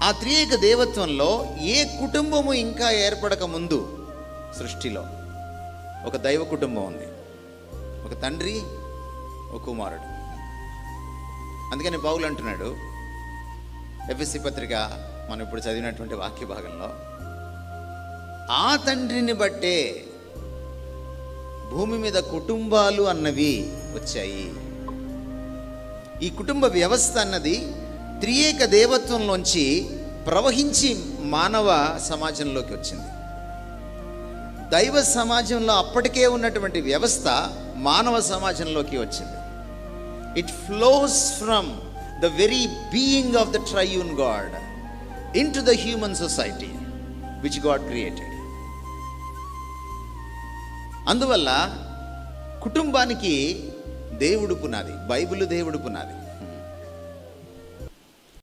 ఆ త్రియేక దేవత్వంలో ఏ కుటుంబము ఇంకా ఏర్పడక ముందు సృష్టిలో ఒక దైవ కుటుంబం ఉంది, ఒక తండ్రి, ఒక కుమారుడు. అందుకని పౌలు అంటున్నాడు ఎఫెసీ పత్రిక మనం ఇప్పుడు చదివినటువంటి వాక్య భాగంలో, ఆ తండ్రిని బట్టే భూమి మీద కుటుంబాలు అన్నవి వచ్చాయి. ఈ కుటుంబ వ్యవస్థ అన్నది త్రియేక దేవత్వంలోంచి ప్రవహించి మానవ సమాజంలోకి వచ్చింది. దైవ సమాజంలో అప్పటికే ఉన్నటువంటి వ్యవస్థ మానవ సమాజంలోకి వచ్చింది. It flows from the very being of the triune God into the human society which God created. అందువల్ల కుటుంబానికి దేవుడు పునాది, బైబిల్ దేవుడు పునాది.